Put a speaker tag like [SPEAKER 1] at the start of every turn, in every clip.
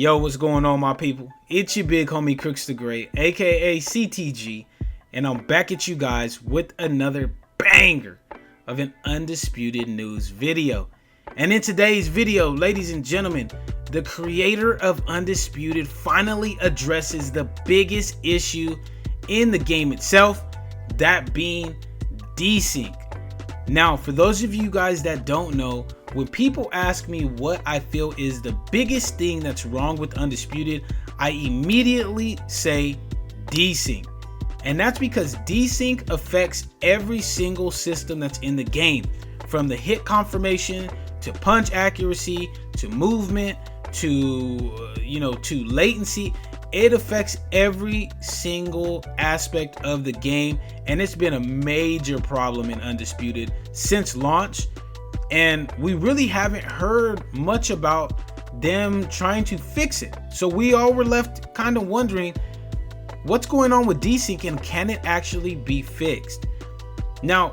[SPEAKER 1] Yo, what's going on, my people? It's your big homie Crooks the Great, aka CTG, and I'm back at you guys with another banger of an Undisputed news video. And in today's video, ladies and gentlemen, the creator of Undisputed finally addresses the biggest issue in the game itself, that being desync. Now, for those of you guys that don't know, when people ask me what I feel is the biggest thing that's wrong with Undisputed, I immediately say desync. And that's because desync affects every single system that's in the game, from the hit confirmation to punch accuracy to movement to latency. It affects every single aspect of the game, and it's been a major problem in Undisputed since launch. And we really haven't heard much about them trying to fix it. So we all were left kind of wondering what's going on with desync and can it actually be fixed? Now,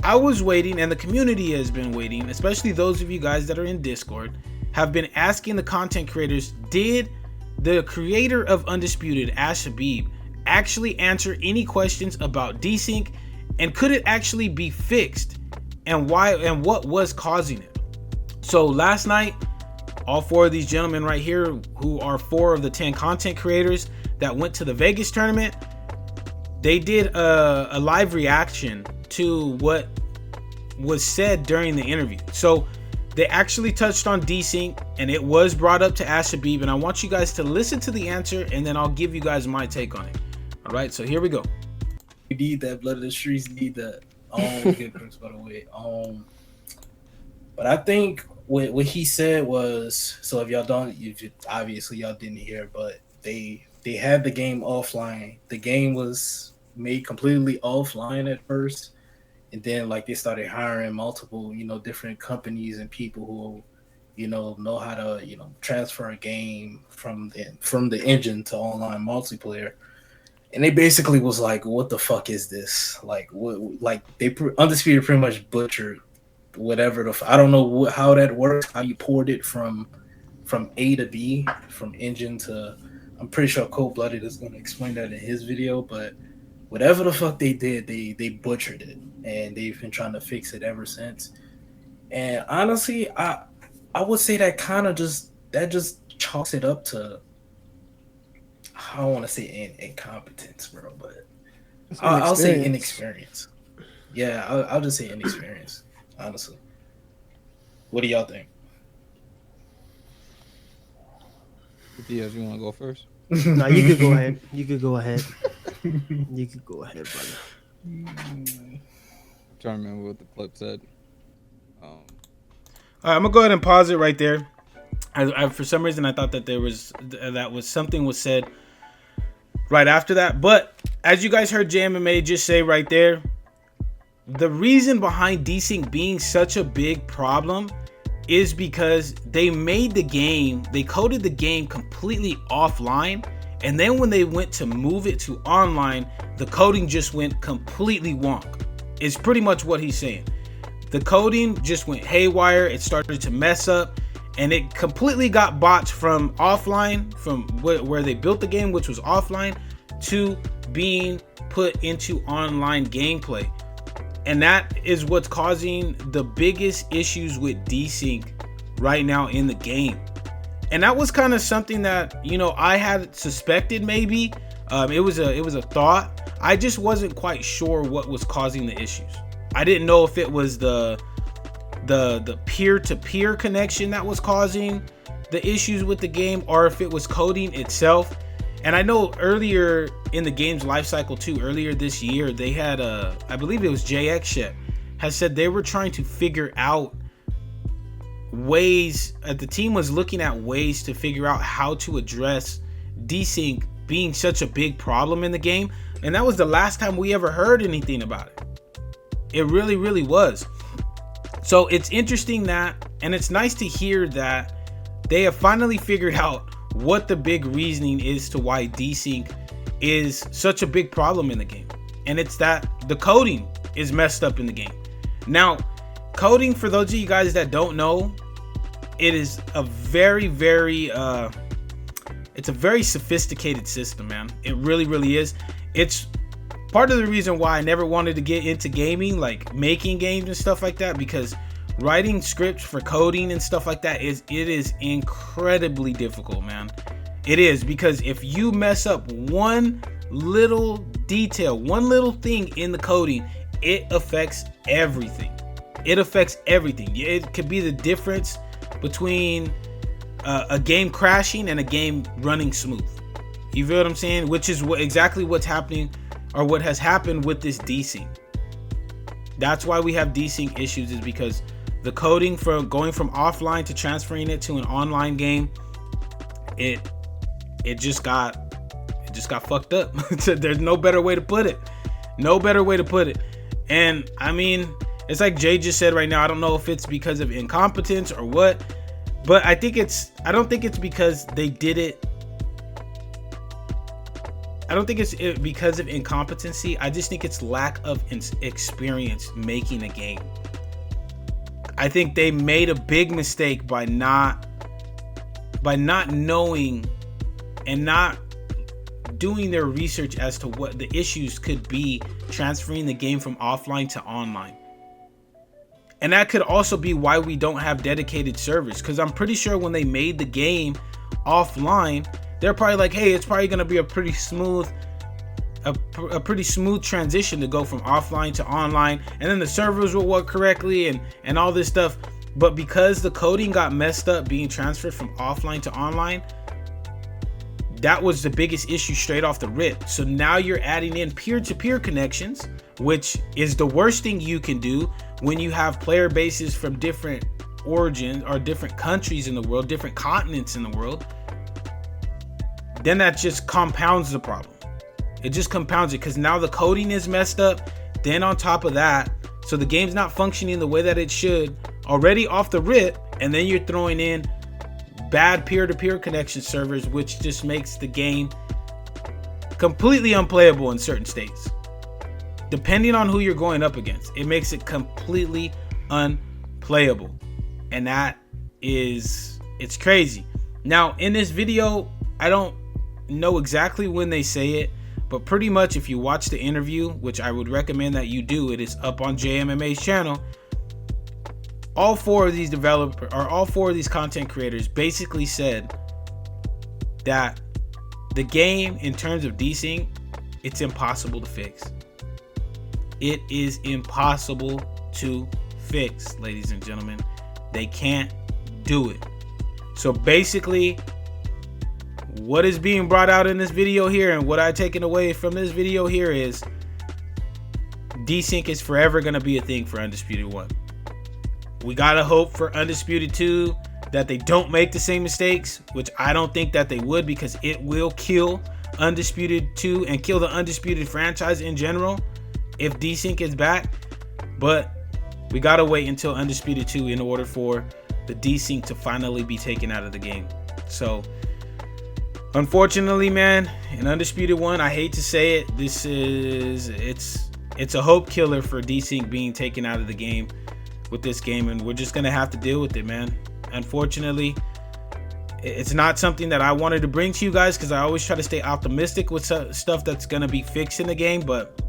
[SPEAKER 1] I was waiting, and the community has been waiting, especially those of you guys that are in Discord, have been asking the content creators, did the creator of Undisputed, Ash Habib, actually answer any questions about desync, and could it actually be fixed? And why, and what was causing it? So last night, all four of these gentlemen right here, who are 4 of the 10 content creators that went to the Vegas tournament, they did a live reaction to what was said during the interview. So they actually touched on desync, and it was brought up to Ash Habib, and I want you guys to listen to the answer, and then I'll give you guys my take on it. All right, so here we go.
[SPEAKER 2] We need that. Blood of the streets need that. Good Crooks, by the way. But I think what he said was, so if y'all don't, obviously y'all didn't hear, but they had the game offline. The game was made completely offline at first, and then like they started hiring multiple, different companies and people who, know how to, transfer a game from the engine to online multiplayer. And they basically was like, "What the fuck is this?" Like, Undisputed pretty much butchered whatever I don't know how that works. How you poured it from A to B, from engine to. I'm pretty sure Cold Blooded is going to explain that in his video. But whatever the fuck they did, they butchered it, and they've been trying to fix it ever since. And honestly, I would say that just chalks it up to. I don't want to say incompetence, bro, but I'll say inexperience. Yeah, I'll just say inexperience, honestly. What do y'all think?
[SPEAKER 3] Diaz, you want to go first?
[SPEAKER 4] No, you could go ahead. You could go ahead. You could go ahead, brother.
[SPEAKER 3] I'm trying to remember what the clip said.
[SPEAKER 1] All right, I'm going to go ahead and pause it right there. I for some reason, I thought that something was said right after that. But as you guys heard JMMA just say right there, the reason behind desync being such a big problem is because they coded the game completely offline, and then when they went to move it to online, the coding just went completely wonk. It's pretty much what he's saying. The coding just went haywire. It started to mess up, and it completely got botched from offline, from where they built the game, which was offline, to being put into online gameplay. And that is what's causing the biggest issues with desync right now in the game. And that was kind of something that, I had suspected maybe. It was a thought. I just wasn't quite sure what was causing the issues. I didn't know if it was the peer-to-peer connection that was causing the issues with the game, or if it was coding itself. And I know earlier in the game's life cycle too, earlier this year, they had I believe it was JX Shep, has said they were trying to figure out ways, the team was looking at ways to figure out how to address desync being such a big problem in the game. And that was the last time we ever heard anything about it. It really, really was. So it's interesting that, and it's nice to hear that they have finally figured out what the big reasoning is to why desync is such a big problem in the game. And it's that the coding is messed up in the game. Now, coding, for those of you guys that don't know, it is a very, very it's a very sophisticated system, man. It really, really is. It's part of the reason why I never wanted to get into gaming, like making games and stuff like that, because writing scripts for coding and stuff like that is incredibly difficult, man. It is, because if you mess up one little detail, one little thing in the coding, it affects everything. It affects everything. It could be the difference between a game crashing and a game running smooth. You feel what I'm saying? Which is exactly what's happening, or what has happened with this desync. That's why we have desync issues, is because the coding from going from offline to transferring it to an online game, it just got fucked up. There's no better way to put it. No better way to put it. And I mean, it's like Jay just said right now. I don't know if it's because of incompetence or what, but I don't think it's because they did it. I don't think it's because of incompetency. I just think it's lack of experience making a game. I think they made a big mistake by not knowing and not doing their research as to what the issues could be transferring the game from offline to online. And that could also be why we don't have dedicated servers, because I'm pretty sure when they made the game offline, they're probably like, hey, it's probably going to be a pretty smooth transition to go from offline to online, and then the servers will work correctly and all this stuff. But because the coding got messed up being transferred from offline to online, that was the biggest issue straight off the rip. So now you're adding in peer-to-peer connections, which is the worst thing you can do when you have player bases from different origins or different countries in the world, different continents in the world. Then that just compounds the problem. It just compounds it, because now the coding is messed up. Then on top of that, so the game's not functioning the way that it should already off the rip, and then you're throwing in bad peer-to-peer connection servers, which just makes the game completely unplayable in certain states. Depending on who you're going up against, it makes it completely unplayable. And it's crazy. Now, in this video, I don't know exactly when they say it, but pretty much if you watch the interview, which I would recommend that you do, it is up on JMMA's channel. All four of these content creators basically said that the game, in terms of desync, it's impossible to fix. It is impossible to fix, ladies and gentlemen. They can't do it. So basically, what is being brought out in this video here, and what I've taken away from this video here, is desync is forever going to be a thing for Undisputed 1. We got to hope for Undisputed 2 that they don't make the same mistakes, which I don't think that they would, because it will kill Undisputed 2 and kill the Undisputed franchise in general if desync is back. But we got to wait until Undisputed 2 in order for the desync to finally be taken out of the game. So unfortunately, man, in Undisputed 1, I hate to say it, it's a hope killer for desync being taken out of the game with this game, and we're just gonna have to deal with it, man. Unfortunately, it's not something that I wanted to bring to you guys, because I always try to stay optimistic with stuff that's gonna be fixed in the game, but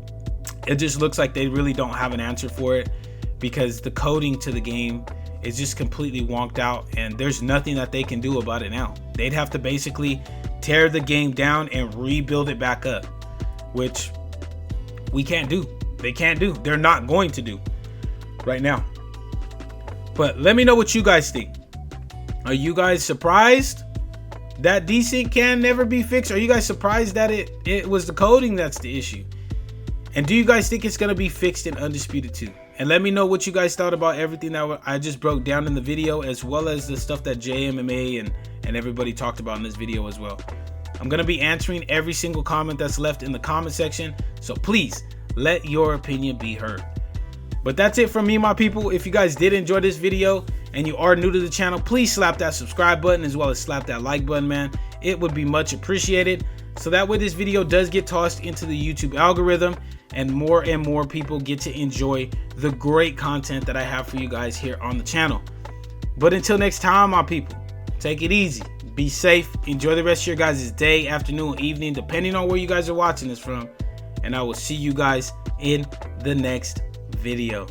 [SPEAKER 1] it just looks like they really don't have an answer for it, because the coding to the game is just completely wonked out, and there's nothing that they can do about it now. They'd have to basically tear the game down and rebuild it back up, which we can't do. They can't do. They're not going to do right now. But let me know what you guys think. Are you guys surprised that desync can never be fixed? Are you guys surprised that it was the coding that's the issue? And do you guys think it's going to be fixed in Undisputed 2? And let me know what you guys thought about everything that I just broke down in the video, as well as the stuff that JMMA and everybody talked about in this video as well. I'm going to be answering every single comment that's left in the comment section, so please let your opinion be heard. But that's it from me, my people. If you guys did enjoy this video and you are new to the channel, please slap that subscribe button, as well as slap that like button, man. It would be much appreciated, so that way this video does get tossed into the YouTube algorithm and more people get to enjoy the great content that I have for you guys here on the channel. But until next time, my people, take it easy, Be safe. Enjoy the rest of your guys' day, afternoon, evening, depending on where you guys are watching this from. And I will see you guys in the next video.